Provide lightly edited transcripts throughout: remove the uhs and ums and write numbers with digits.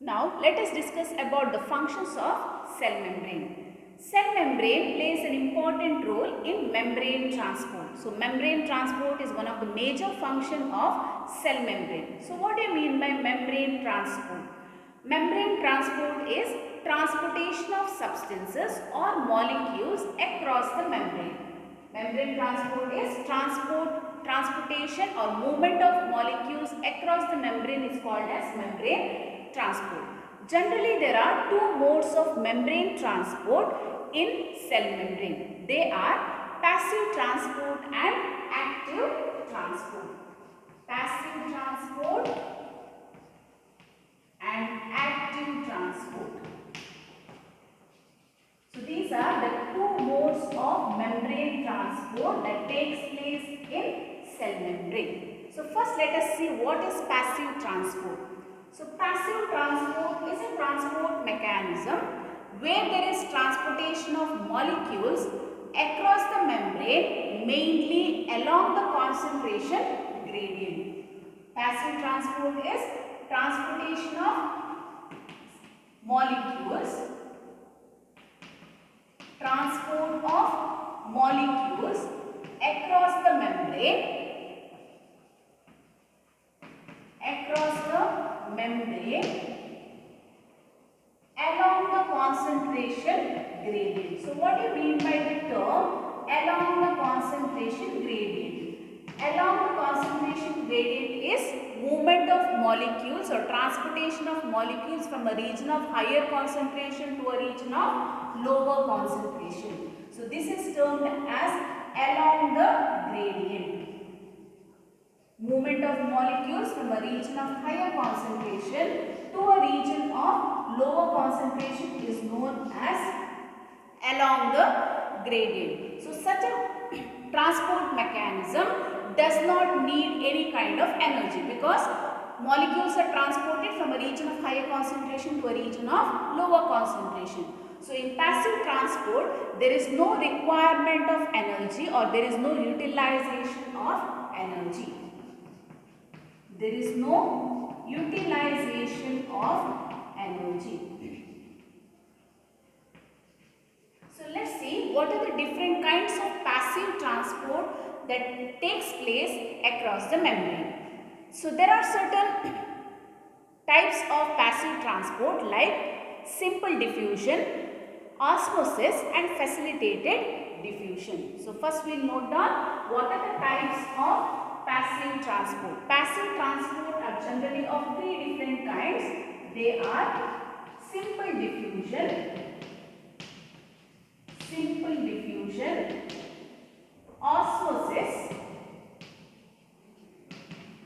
Now let us discuss about the functions of cell membrane. Cell membrane plays an important role in membrane transport. So membrane transport is one of the major function of cell membrane. So what do you mean by membrane transport? Membrane transport is transportation of substances or molecules across the membrane. Membrane transport is transportation or movement of molecules across the membrane is called as membrane transport. Generally, there are two modes of membrane transport in cell membrane. They are passive transport and active transport. Passive transport and active transport. So these are the two modes of membrane transport that takes place in cell membrane. So first let us see what is passive transport. So passive transport is a transport mechanism where there is transportation of molecules across the membrane mainly along the concentration gradient. Passive transport is transportation of molecules across the membrane along the concentration gradient. So what do you mean by the term along the concentration gradient? Along the concentration gradient is movement of molecules or transportation of molecules from a region of higher concentration to a region of lower concentration. So this is termed as along the gradient. Movement of molecules from a region of higher concentration to a region of lower concentration is known as along the gradient. So such a transport mechanism does not need any kind of energy because molecules are transported from a region of higher concentration to a region of lower concentration. So in passive transport, there is no requirement of energy or there is no utilization of energy. There is no utilization of energy. So let's see what are the different kinds of passive transport that takes place across the membrane. So there are certain types of passive transport like simple diffusion, osmosis and facilitated diffusion. So first we will note down what are the types of passive transport. Passive transport are generally of three different kinds. They are simple diffusion, osmosis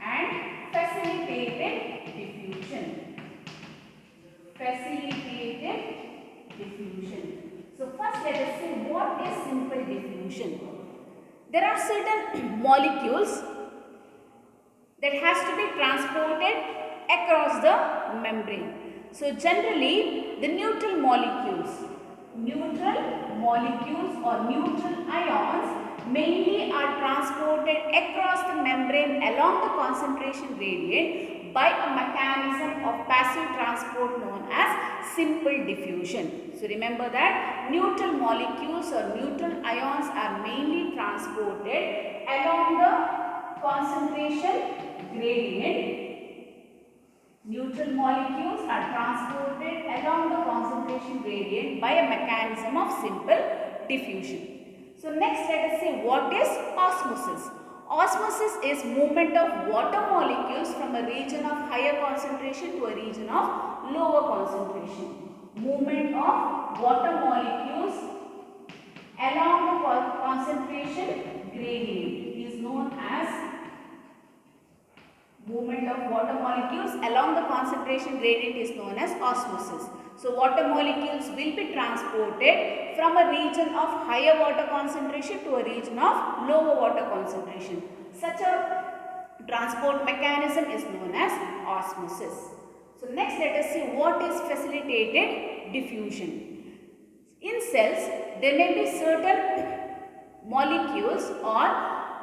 and facilitated diffusion. So first let us see what is simple diffusion. There are certain molecules that has to be transported across the membrane. So generally the neutral molecules or neutral ions mainly are transported across the membrane along the concentration gradient by a mechanism of passive transport known as simple diffusion. So remember that neutral molecules or neutral ions are mainly transported along the concentration gradient. Neutral molecules are transported along the concentration gradient by a mechanism of simple diffusion. So next let us see what is osmosis. Osmosis is movement of water molecules from a region of higher concentration to a region of lower concentration. Movement of water molecules along the concentration gradient is known as movement of water molecules along the concentration gradient is known as osmosis. So water molecules will be transported from a region of higher water concentration to a region of lower water concentration. Such a transport mechanism is known as osmosis. So next let us see what is facilitated diffusion. In cells there may be certain molecules or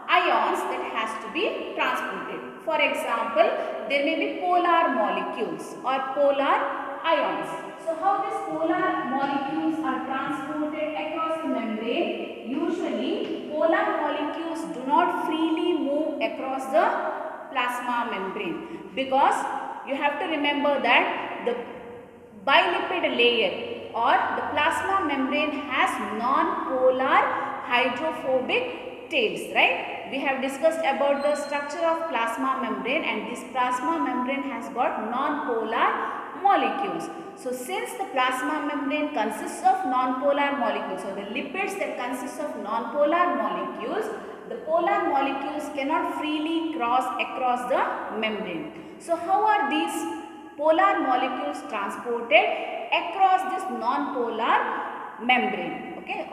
ions that has to be transported. For example, there may be polar molecules or polar ions. So how these polar molecules are transported across the membrane? Usually, polar molecules do not freely move across the plasma membrane, because you have to remember that the bilipid layer or the plasma membrane has non-polar hydrophobic tails, right? We have discussed about the structure of plasma membrane, and this plasma membrane has got non-polar molecules. So since the plasma membrane consists of non-polar molecules, or the lipids that consist of non-polar molecules, the polar molecules cannot freely cross across the membrane. So how are these polar molecules transported across this non-polar membrane? Okay.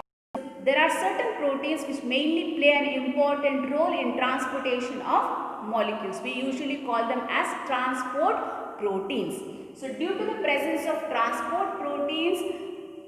There are certain proteins which mainly play an important role in transportation of molecules. We usually call them as transport proteins. So due to the presence of transport proteins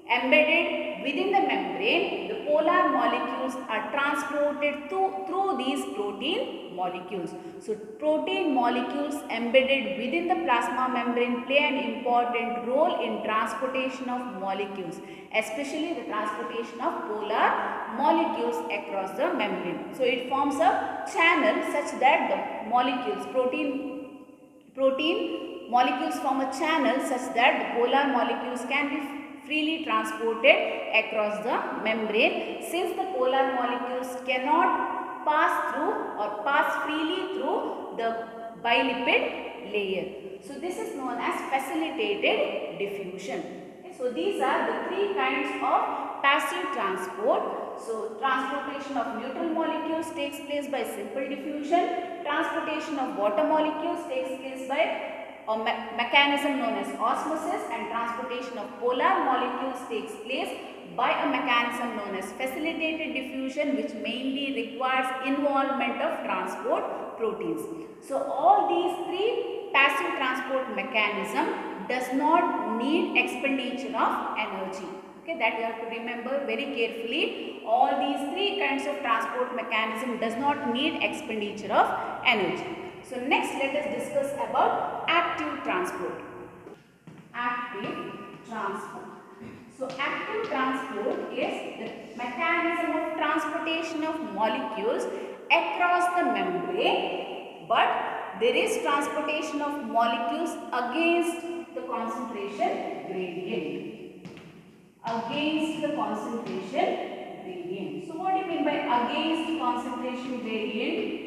embedded within the membrane, the polar molecules are transported through these protein molecules. So protein molecules embedded within the plasma membrane play an important role in transportation of molecules, especially the transportation of polar molecules across the membrane. So it forms a channel such that the molecules, protein molecules form a channel such that the polar molecules can be freely transported across the membrane, since the polar molecules cannot pass through or pass freely through the bilipid layer. So this is known as facilitated diffusion. Okay, so these are the three kinds of passive transport. So transportation of neutral molecules takes place by simple diffusion. Transportation of water molecules takes place by a mechanism known as osmosis, and transportation of polar molecules takes place by a mechanism known as facilitated diffusion, which mainly requires involvement of transport proteins. So all these three passive transport mechanism does not need expenditure of energy. Okay, that you have to remember very carefully. All these three kinds of transport mechanism does not need expenditure of energy. So next let us discuss about active transport. Active transport. So active transport is the mechanism of transportation of molecules across the membrane, but there is transportation of molecules against the concentration gradient. Against the concentration gradient. So what do you mean by against concentration gradient?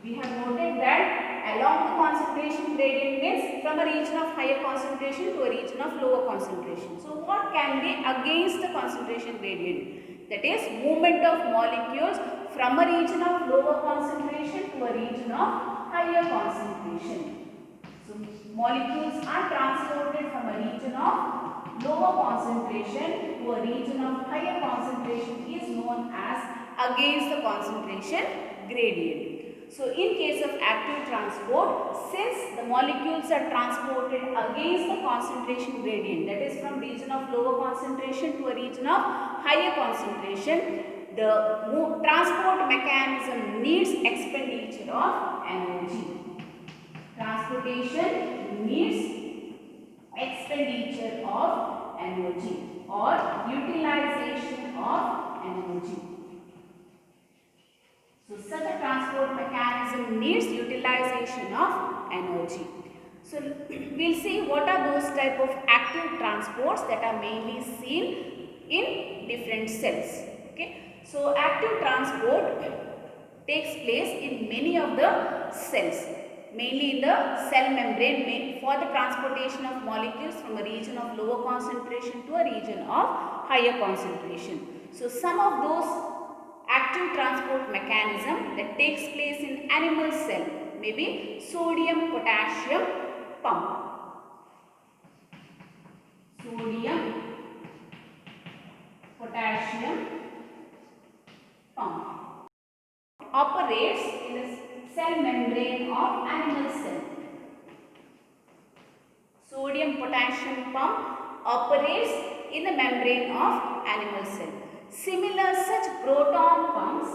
We have noted that along the concentration gradient means from a region of higher concentration to a region of lower concentration. So what can be against the concentration gradient? That is movement of molecules from a region of lower concentration to a region of higher concentration. So molecules are transported from a region of lower concentration to a region of higher concentration is known as against the concentration gradient. So in case of active transport, since the molecules are transported against the concentration gradient, that is from region of lower concentration to a region of higher concentration, the transport mechanism needs expenditure of energy. Transportation needs expenditure of energy or utilization of energy. So such a transport mechanism needs utilization of energy. So we'll see what are those type of active transports that are mainly seen in different cells. Okay. So active transport takes place in many of the cells, mainly in the cell membrane for the transportation of molecules from a region of lower concentration to a region of higher concentration. So some of those active transport mechanism that takes place in animal cell may be sodium potassium pump. Sodium potassium pump operates in the cell membrane of animal cell. Sodium potassium pump operates in the membrane of animal cell. Similar such proton pumps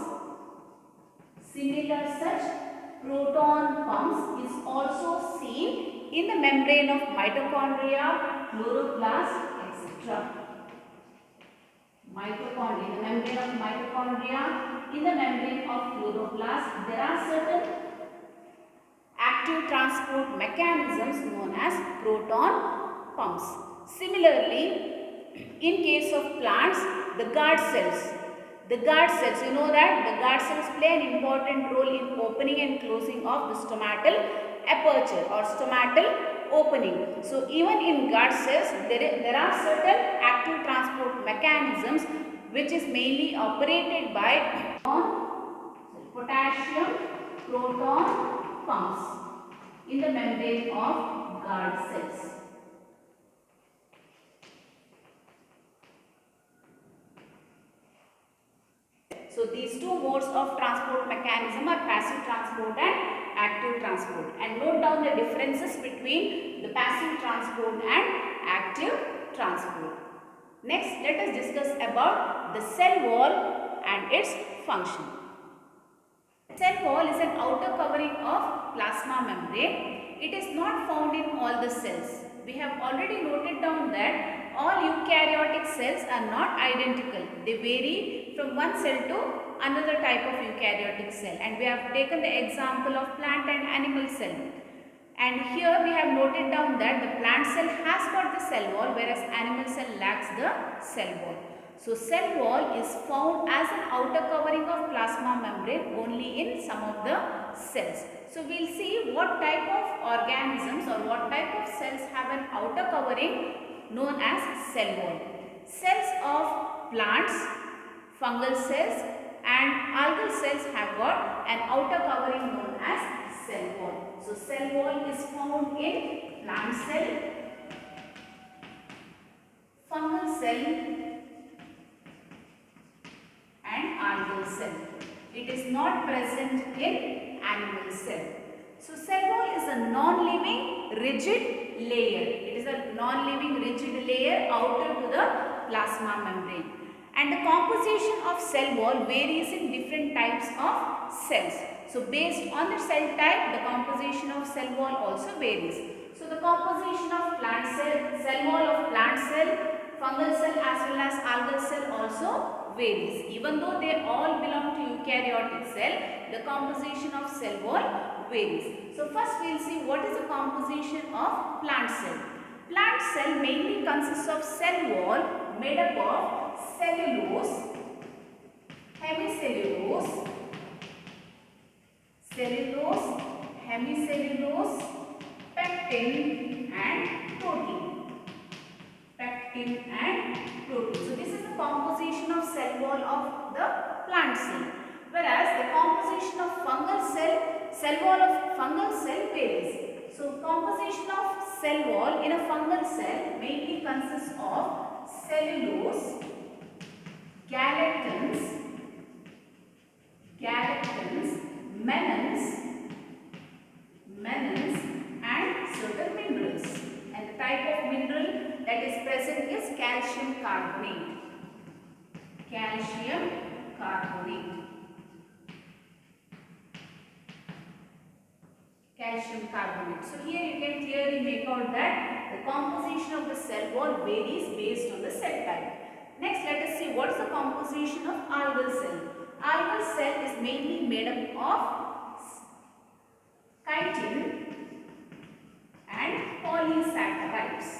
proton pumps is also seen in the membrane of mitochondria, chloroplast, etc. Mitochondria, the membrane of mitochondria, in the membrane of chloroplast, there are certain active transport mechanisms known as proton pumps. Similarly, in case of plants, the guard cells. The guard cells, you know that the guard cells play an important role in opening and closing of the stomatal aperture or stomatal opening. So even in guard cells, there are certain active transport mechanisms which is mainly operated by potassium proton pumps in the membrane of guard cells. So these two modes of transport mechanism are passive transport and active transport. And note down the differences between the passive transport and active transport. Next, let us discuss about the cell wall and its function. Cell wall is an outer covering of plasma membrane. It is not found in all the cells. We have already noted down that all eukaryotic cells are not identical. They vary from one cell to another type of eukaryotic cell, and we have taken the example of plant and animal cell. And here we have noted down that the plant cell has got the cell wall, whereas animal cell lacks the cell wall. So cell wall is found as an outer covering of plasma membrane only in some of the cells. So we will see what type of organisms or what type of cells have an outer covering known as cell wall. Cells of plants, fungal cells and algal cells have got an outer covering known as cell wall. So cell wall is found in plant cell, fungal cell and algal cell. It is not present in animal cell. So cell wall is a non-living rigid layer. It is a non-living rigid layer outer to the plasma membrane. And the composition of cell wall varies in different types of cells. So based on the cell type, the composition of cell wall also varies. So the composition of plant cell wall of plant cell, fungal cell as well as algal cell also varies. Even though they all belong to eukaryotic cell, the composition of cell wall varies. So first we will see what is the composition of plant cell. Plant cell mainly consists of cell wall made up of cellulose, hemicellulose, cellulose, hemicellulose, pectin and protein. Pectin and protein. So this is the composition of cell wall of the plant cell. Whereas the composition of fungal cell wall of fungal cell varies. So composition of cell wall in a fungal cell mainly consists of cellulose, galactans, mannans and certain minerals. And the type of mineral that is present is calcium carbonate. Calcium carbonate. Calcium carbonate. So here you can clearly make out that the composition of the cell wall varies based on the cell type. Next, let us see what is the composition of algal cell. Algal cell is mainly made up of chitin and polysaccharides.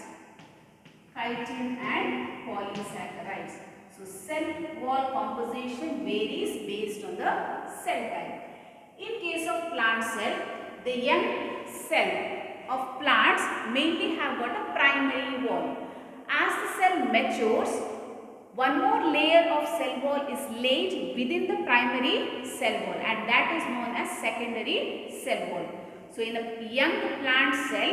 Chitin and polysaccharides. So cell wall composition varies based on the cell type. In case of plant cell, the young cell of plants mainly have got a primary wall. As the cell matures, one more layer of cell wall is laid within the primary cell wall, and that is known as secondary cell wall. So in a young plant cell,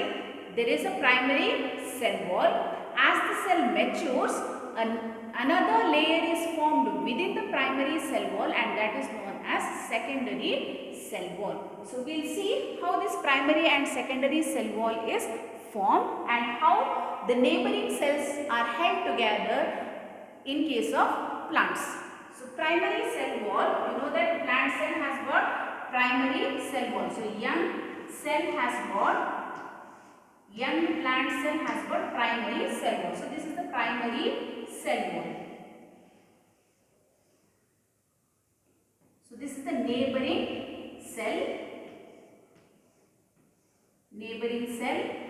there is a primary cell wall. As the cell matures, another layer is formed within the primary cell wall, and that is known as secondary cell wall. So we will see how this primary and secondary cell wall is formed and how the neighboring cells are held together in case of plants. So primary cell wall, you know that plant cell has got primary cell wall. So young plant cell has got primary cell wall. So this is the primary cell wall. So this is the neighboring cell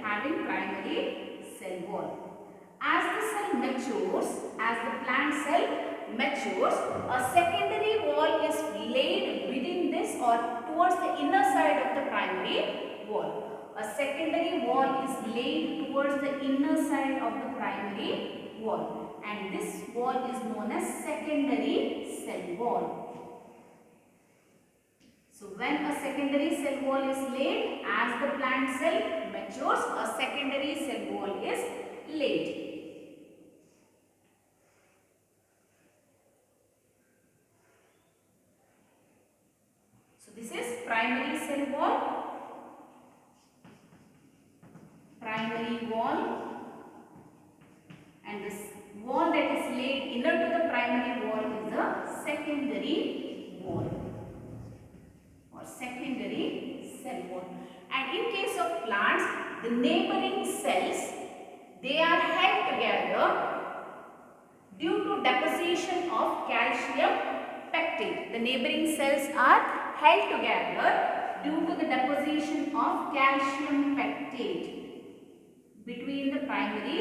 having primary cell wall. As the plant cell matures, a secondary wall is laid within this or towards the inner side of the primary wall. A secondary wall is laid towards the inner side of the primary wall, and this wall is known as secondary cell wall. So when a secondary cell wall is laid, as the plant cell matures, a secondary cell wall is laid. So this is primary cell wall. And this wall that is laid inner to the primary wall is the secondary wall or secondary cell wall. And in case of plants, the neighboring cells, they are held together due to deposition of calcium pectate. The neighboring cells are held together due to the deposition of calcium pectate between the primary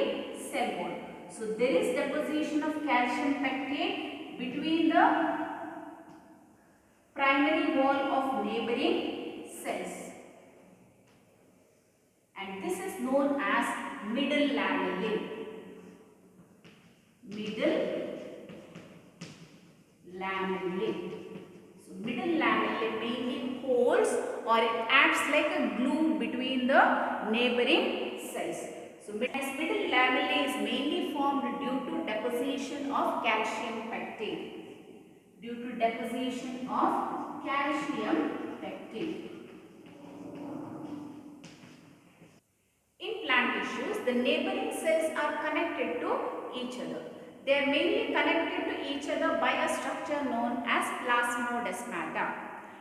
cell wall. So there is deposition of calcium pectate between the primary wall of neighboring cells, and this is known as middle lamellae. So middle lamellae mainly holds or it acts like a glue between the neighboring cells. So middle lamellae is mainly formed due to deposition of calcium pectate. In plant tissues, the neighboring cells are connected to each other. They are mainly connected to each other by a structure known as plasmodesmata.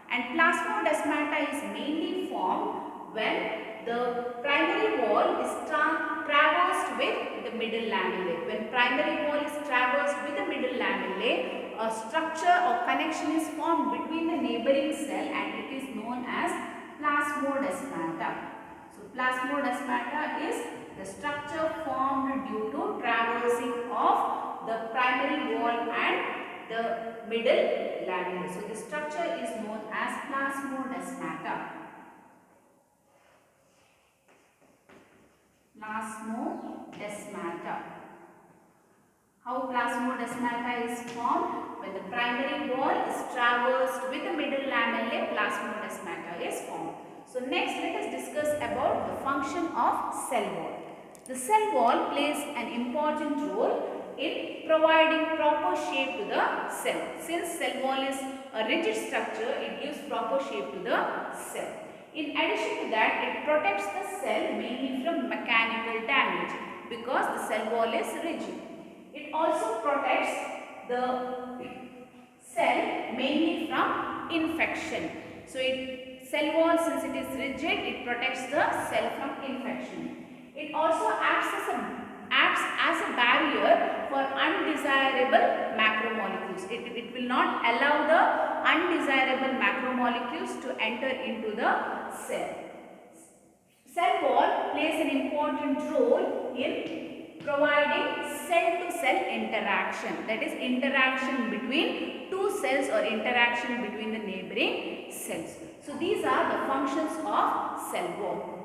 And plasmodesmata is mainly formed when the primary wall is traversed with the middle lamellae. When primary wall is traversed with the middle lamellae, a structure or connection is formed between the neighboring cell and it is known as plasmodesmata. So plasmodesmata is the structure formed due to traversing of the primary wall and the middle lamellae. So the structure is known as plasmodesmata. How plasmodesmata is formed? When the primary wall is traversed with the middle lamellae, plasmodesmata is formed. So next let us discuss about the function of cell wall. The cell wall plays an important role in providing proper shape to the cell. Since cell wall is a rigid structure, it gives proper shape to the cell. In addition to that, it protects the cell mainly from mechanical damage because the cell wall is rigid. It also protects the cell mainly from infection. So cell wall, since it is rigid, it protects the cell from infection. It also acts as a barrier for undesirable macromolecules. It will not allow the undesirable macromolecules to enter into the cell. Cell wall plays an important role in providing cell-to-cell interaction, that is interaction between two cells or interaction between the neighboring cells. So these are the functions of cell wall.